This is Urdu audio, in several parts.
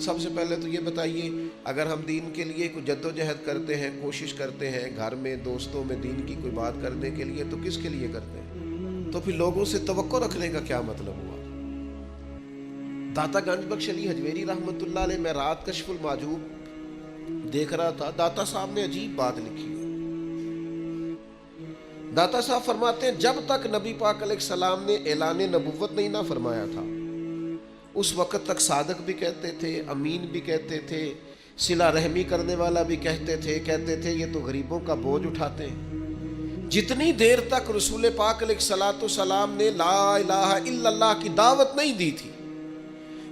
سب سے پہلے تو یہ بتائیے، اگر ہم دین کے لیے کوئی جدوجہد کرتے ہیں، کوشش کرتے ہیں گھر میں دوستوں میں دین کی کوئی بات کرنے کے لیے، تو کس کے لیے کرتے ہیں؟ تو پھر لوگوں سے توقع رکھنے کا کیا مطلب ہوا؟ داتا گنج بخش علی حجویری رحمۃ اللہ علیہ، میں رات کشف المحجوب دیکھ رہا تھا، داتا صاحب نے عجیب بات لکھی ہے۔ داتا صاحب فرماتے ہیں جب تک نبی پاک علیہ السلام نے اعلان نبوت نہیں نہ فرمایا تھا، اس وقت تک صادق بھی کہتے تھے، امین بھی کہتے تھے، صلہ رحمی کرنے والا بھی کہتے تھے یہ تو غریبوں کا بوجھ اٹھاتے ہیں۔ جتنی دیر تک رسول پاک علیہ الصلوۃ والسلام نے لا الہ الا اللہ کی دعوت نہیں دی تھی،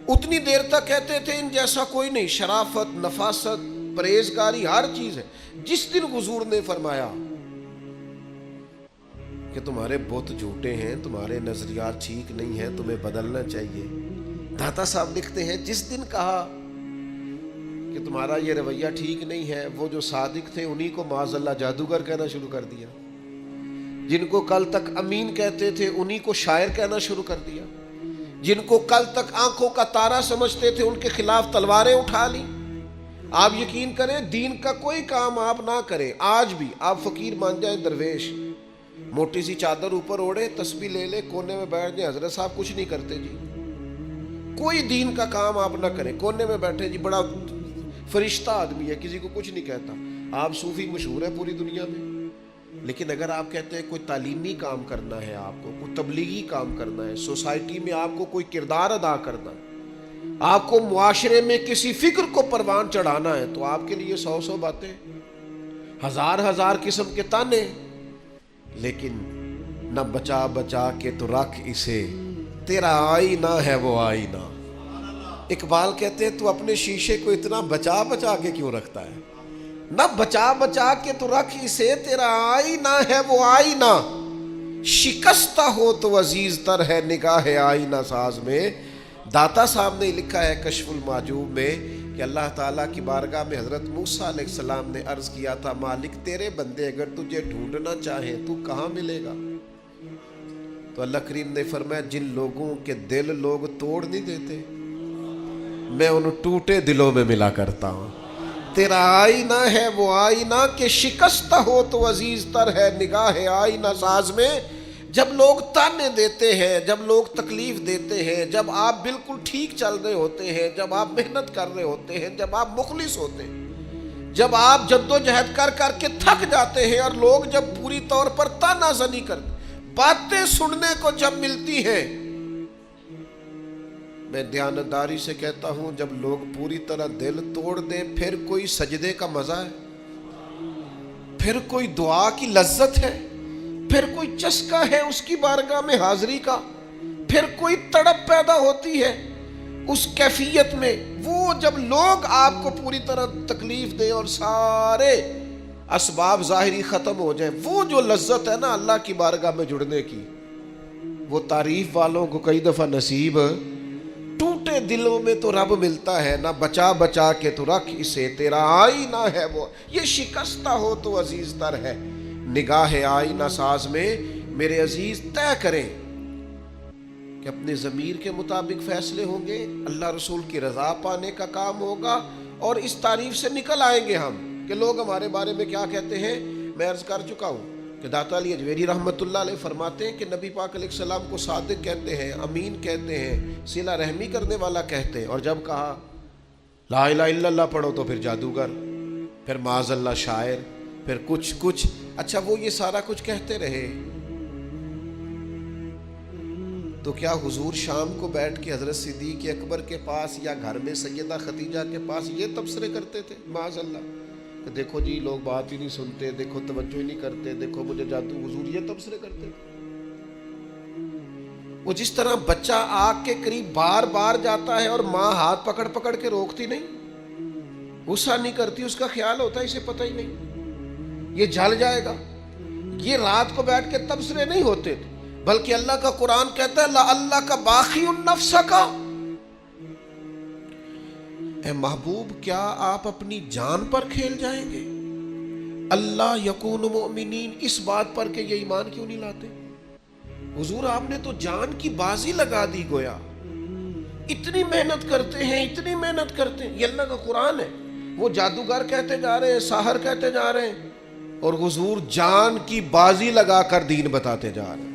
اتنی دیر تک کہتے تھے ان جیسا کوئی نہیں، شرافت، نفاست، پرہیزگاری ہر چیز ہے۔ جس دن حضور نے فرمایا کہ تمہارے بت جھوٹے ہیں، تمہارے نظریات ٹھیک نہیں ہیں، تمہیں بدلنا چاہیے، داتا صاحب لکھتے ہیں جس دن کہا کہ تمہارا یہ رویہ ٹھیک نہیں ہے، وہ جو صادق تھے انہی کو معاذ اللہ جادوگر کہنا شروع کر دیا، جن کو کل تک امین کہتے تھے انہی کو شاعر کہنا شروع کر دیا، جن کو کل تک آنکھوں کا تارا سمجھتے تھے ان کے خلاف تلواریں اٹھا لی۔ آپ یقین کریں دین کا کوئی کام آپ نہ کریں، آج بھی آپ فقیر مان جائیں، درویش، موٹی سی چادر اوپر اوڑے، تسبیح لے لے، کونے میں بیٹھ جائیں، حضرت صاحب کچھ نہیں کرتے جی، کوئی دین کا کام آپ نہ کریں، کونے میں بیٹھے جی، بڑا فرشتہ آدمی ہے، کسی کو کچھ نہیں کہتا، آپ صوفی مشہور ہے پوری دنیا میں۔ لیکن اگر آپ کہتے ہیں کوئی تعلیمی کام کرنا ہے، آپ کو کوئی تبلیغی کام کرنا ہے، سوسائٹی میں آپ کو کوئی کردار ادا کرنا ہے، آپ کو معاشرے میں کسی فکر کو پروان چڑھانا ہے، تو آپ کے لیے 100 باتیں، ہزار قسم کے تانے، لیکن نہ بچا بچا کے تو رکھ اسے، تیرا آئینہ ہے وہ آئینہ۔ اقبال کہتے ہیں تو اپنے شیشے کو اتنا بچا بچا کے کیوں رکھتا ہے؟ نہ بچا بچا کے تو رکھ اسے، تیرا آئینہ ہے وہ آئینہ، شکستہ ہو تو عزیز تر ہے نگاہ آئینہ ساز میں۔ داتا صاحب نے لکھا ہے کشف المحجوب میں کہ اللہ تعالیٰ کی بارگاہ میں حضرت موسیٰ علیہ السلام نے عرض کیا تھا، مالک تیرے بندے اگر تجھے ڈھونڈنا چاہیں تو کہاں ملے گا؟ تو اللہ کریم نے فرمایا جن لوگوں کے دل لوگ توڑ نہیں دیتے، میں ان ٹوٹے دلوں میں ملا کرتا ہوں۔ تیرا آئینہ ہے وہ آئینہ کہ شکستہ ہو تو عزیز تر ہے نگاہ آئینہ ساز میں۔ جب لوگ تانے دیتے ہیں، جب لوگ تکلیف دیتے ہیں، جب آپ بالکل ٹھیک چل رہے ہوتے ہیں، جب آپ محنت کر رہے ہوتے ہیں، جب آپ مخلص ہوتے ہیں، جب آپ جدوجہد کر کر کے تھک جاتے ہیں، اور لوگ جب پوری طور پر تانا زنی کرتے، باتیں سننے کو جب ملتی ہیں، میں دیانتداری سے کہتا ہوں جب لوگ پوری طرح دل توڑ دیں، پھر کوئی سجدے کا مزہ ہے، پھر کوئی دعا کی لذت ہے، پھر کوئی چسکا ہے اس کی بارگاہ میں حاضری کا، پھر کوئی تڑپ پیدا ہوتی ہے اس کیفیت میں، وہ جب لوگ آپ کو پوری طرح تکلیف دیں اور سارے اسباب ظاہری ختم ہو جائیں، وہ جو لذت ہے نا اللہ کی بارگاہ میں جڑنے کی، وہ تعریف والوں کو کئی دفعہ نصیب، ٹوٹے دلوں میں تو رب ملتا ہے، نہ بچا بچا کے تو رکھ اسے، تیرا آئینہ ہے وہ، یہ شکستہ ہو تو عزیز تر ہے نگاہ آئینہ ساز میں۔ میرے عزیز طے کریں کہ اپنے ضمیر کے مطابق فیصلے ہوں گے، اللہ رسول کی رضا پانے کا کام ہوگا، اور اس تعریف سے نکل آئیں گے ہم کہ لوگ ہمارے بارے میں کیا کہتے ہیں۔ میں عرض کر چکا ہوں کہ داتا علی حجویری رحمۃ اللہ علیہ فرماتے ہیں کہ نبی پاک علیہ السلام کو صادق کہتے ہیں، امین کہتے ہیں، صلہ رحمی کرنے والا کہتے ہیں، اور جب کہا لا الہ الا اللہ پڑھو تو پھر جادوگر، پھر معاذ اللہ شاعر، پھر کچھ اچھا وہ یہ سارا کچھ کہتے رہے، تو کیا حضور شام کو بیٹھ کے حضرت صدیق اکبر کے پاس یا گھر میں سیدہ خدیجہ کے پاس یہ تبصرے کرتے تھے معاذ اللہ کہ دیکھو جی لوگ بات ہی نہیں سنتے، دیکھو توجہ ہی نہیں کرتے، دیکھو مجھے جادو، حضور یہ تبصرے کرتے تھے؟ وہ جس طرح بچہ آگ کے قریب بار بار جاتا ہے اور ماں ہاتھ پکڑ پکڑ کے روکتی نہیں، غصہ نہیں کرتی، اس کا خیال ہوتا ہے اسے پتہ ہی نہیں یہ جل جائے گا، یہ رات کو بیٹھ کے تبصرے نہیں ہوتے تھے، بلکہ اللہ کا قرآن کہتا ہے لعلک باخع نفسک، اے محبوب کیا آپ اپنی جان پر کھیل جائیں گے؟ اللہ یکون مؤمنین، اس بات پر کہ یہ ایمان کیوں نہیں لاتے؟ حضور آپ نے تو جان کی بازی لگا دی گویا، اتنی محنت کرتے ہیں، اتنی محنت کرتے ہیں. یہ اللہ کا قرآن ہے. وہ جادوگر کہتے جا رہے ہیں، ساحر کہتے جا رہے ہیں، اور حضور جان کی بازی لگا کر دین بتاتے جا رہے ہیں.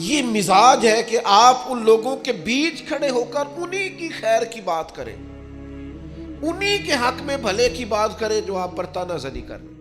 یہ مزاج ہے کہ آپ ان لوگوں کے بیچ کھڑے ہو کر انہی کی خیر کی بات کریں، انہی کے حق میں بھلے کی بات کریں جو آپ پر تانا زنی کر رہے ہیں.